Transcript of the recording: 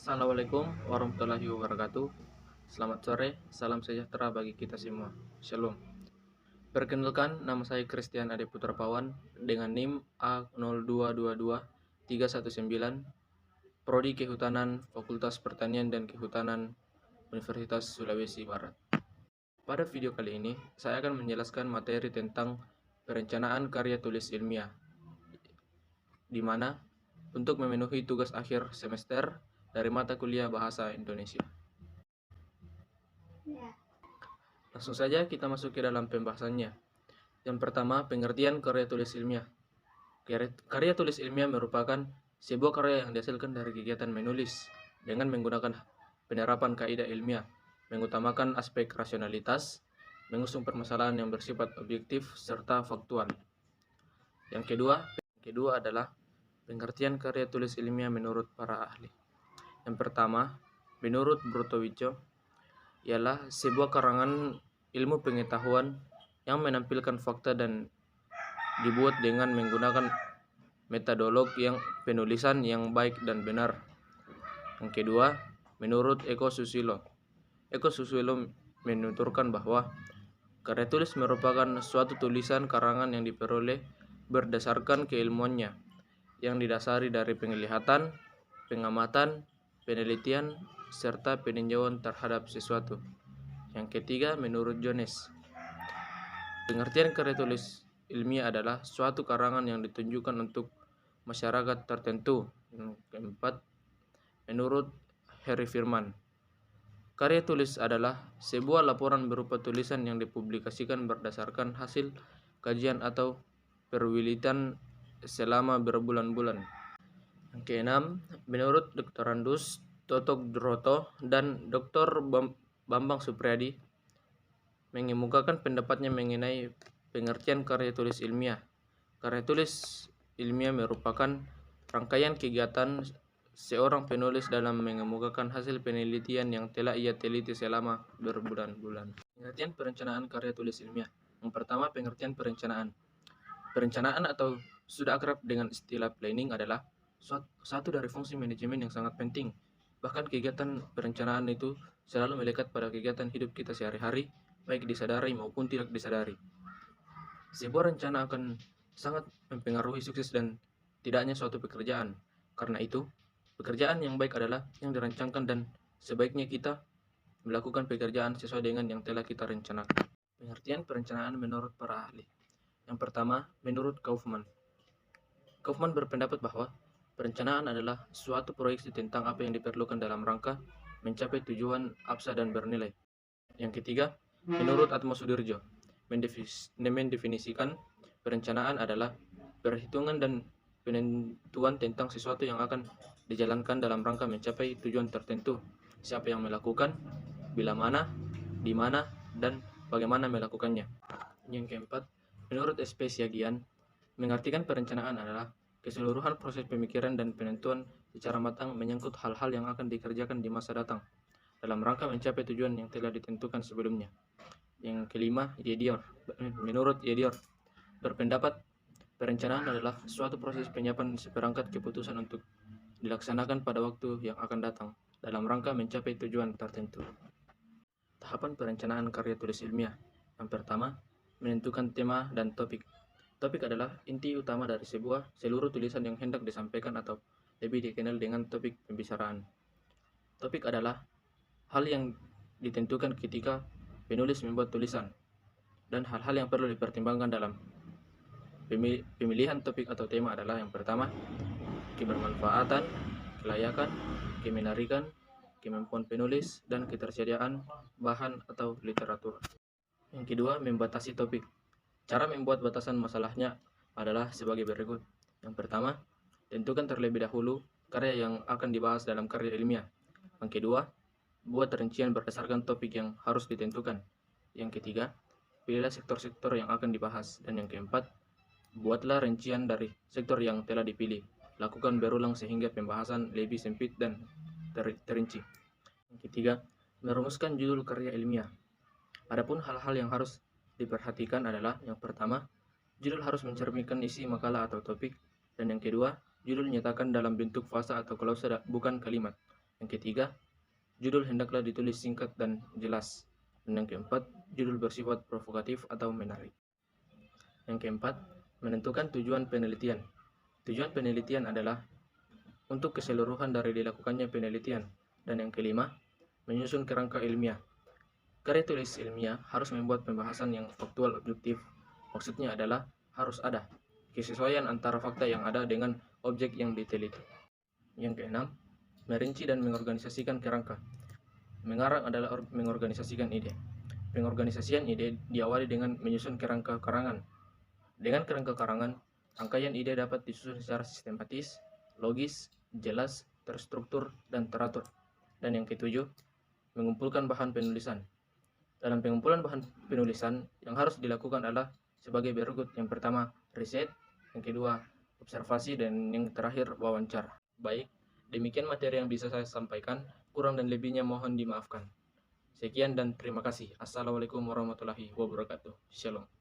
Assalamualaikum warahmatullahi wabarakatuh. Selamat sore, salam sejahtera bagi kita semua. Shalom. Perkenalkan, nama saya Christian Ade Putra Pawan dengan NIM A0222-319, Prodi Kehutanan, Fakultas Pertanian dan Kehutanan, Universitas Sulawesi Barat. Pada video kali ini, saya akan menjelaskan materi tentang perencanaan karya tulis ilmiah, di mana untuk memenuhi tugas akhir semester dari mata kuliah Bahasa Indonesia. Langsung saja kita masuk ke dalam pembahasannya. Yang pertama, pengertian karya tulis ilmiah. Karya tulis ilmiah merupakan sebuah karya yang dihasilkan dari kegiatan menulis dengan menggunakan penerapan kaidah ilmiah, mengutamakan aspek rasionalitas, mengusung permasalahan yang bersifat objektif serta faktual. Yang kedua adalah pengertian karya tulis ilmiah menurut para ahli. Yang pertama, menurut Brotowijo, ialah sebuah karangan ilmu pengetahuan yang menampilkan fakta dan dibuat dengan menggunakan metodologi yang penulisan yang baik dan benar. Yang kedua, menurut Eko Susilo menuturkan bahwa karya tulis merupakan suatu tulisan karangan yang diperoleh berdasarkan keilmuannya, yang didasari dari penglihatan, pengamatan, penelitian, serta peninjauan terhadap sesuatu. Yang ketiga, menurut Jones, pengertian karya tulis ilmiah adalah suatu karangan yang ditunjukkan untuk masyarakat tertentu. Yang keempat, menurut Harry Firman, karya tulis adalah sebuah laporan berupa tulisan yang dipublikasikan berdasarkan hasil kajian atau penelitian selama berbulan-bulan. Yang keenam, menurut Dr. Andus Totokdroto dan Dr. Bambang Supriyadi, mengemukakan pendapatnya mengenai pengertian karya tulis ilmiah. Karya tulis ilmiah merupakan rangkaian kegiatan seorang penulis dalam mengemukakan hasil penelitian yang telah ia teliti selama berbulan-bulan. Pengertian perencanaan karya tulis ilmiah. Yang pertama, pengertian perencanaan. Perencanaan atau sudah akrab dengan istilah planning adalah satu dari fungsi manajemen yang sangat penting. Bahkan kegiatan perencanaan itu selalu melekat pada kegiatan hidup kita sehari-hari, baik disadari maupun tidak disadari. Sebuah rencana akan sangat mempengaruhi sukses dan tidaknya suatu pekerjaan. Karena itu, pekerjaan yang baik adalah yang dirancangkan dan sebaiknya kita melakukan pekerjaan sesuai dengan yang telah kita rencanakan. Pengertian perencanaan menurut para ahli. Yang pertama, menurut Kaufman. Kaufman berpendapat bahwa perencanaan adalah suatu proyeksi tentang apa yang diperlukan dalam rangka mencapai tujuan abstrak dan bernilai. Yang ketiga, menurut Atmo Sudirjo, mendefinisikan perencanaan adalah perhitungan dan penentuan tentang sesuatu yang akan dijalankan dalam rangka mencapai tujuan tertentu, siapa yang melakukan, bila mana, di mana, dan bagaimana melakukannya. Yang keempat, menurut SP Siagian, mengartikan perencanaan adalah keseluruhan proses pemikiran dan penentuan secara matang menyangkut hal-hal yang akan dikerjakan di masa datang dalam rangka mencapai tujuan yang telah ditentukan sebelumnya. Yang kelima, menurut Yedior, berpendapat perencanaan adalah suatu proses penyiapan seperangkat keputusan untuk dilaksanakan pada waktu yang akan datang dalam rangka mencapai tujuan tertentu. Tahapan perencanaan karya tulis ilmiah. Yang pertama, menentukan tema dan topik. Topik adalah inti utama dari seluruh tulisan yang hendak disampaikan atau lebih dikenal dengan topik pembicaraan. Topik adalah hal yang ditentukan ketika penulis membuat tulisan dan hal-hal yang perlu dipertimbangkan dalam pemilihan topik atau tema adalah yang pertama, kebermanfaatan, kelayakan, kemenarikan, kemampuan penulis, dan ketersediaan bahan atau literatur. Yang kedua, membatasi topik. Cara membuat batasan masalahnya adalah sebagai berikut. Yang pertama, tentukan terlebih dahulu karya yang akan dibahas dalam karya ilmiah. Yang kedua, buat rincian berdasarkan topik yang harus ditentukan. Yang ketiga, pilihlah sektor-sektor yang akan dibahas. Dan yang keempat, buatlah rincian dari sektor yang telah dipilih. Lakukan berulang sehingga pembahasan lebih sempit dan terinci. Yang ketiga, merumuskan judul karya ilmiah. Adapun hal-hal yang harus diperhatikan adalah yang pertama, judul harus mencerminkan isi makalah atau topik, dan yang kedua, judul nyatakan dalam bentuk frasa atau klausa bukan kalimat. Yang ketiga, judul hendaklah ditulis singkat dan jelas. Dan yang keempat, judul bersifat provokatif atau menarik. Yang keempat, menentukan tujuan penelitian. Tujuan penelitian adalah untuk keseluruhan dari dilakukannya penelitian. Dan yang kelima, menyusun kerangka ilmiah. Karya tulis ilmiah harus membuat pembahasan yang faktual objektif. Maksudnya adalah harus ada kesesuaian antara fakta yang ada dengan objek yang diteliti. Yang keenam, merinci dan mengorganisasikan kerangka. Mengarang adalah mengorganisasikan ide. Pengorganisasian ide diawali dengan menyusun kerangka karangan. Dengan kerangka karangan, rangkaian ide dapat disusun secara sistematis, logis, jelas, terstruktur, dan teratur. Dan yang ketujuh, mengumpulkan bahan penulisan. Dalam pengumpulan bahan penulisan, yang harus dilakukan adalah sebagai berikut. Yang pertama, riset. Yang kedua, observasi. Dan yang terakhir, wawancara. Baik, demikian materi yang bisa saya sampaikan. Kurang dan lebihnya mohon dimaafkan. Sekian dan terima kasih. Assalamualaikum warahmatullahi wabarakatuh. Shalom.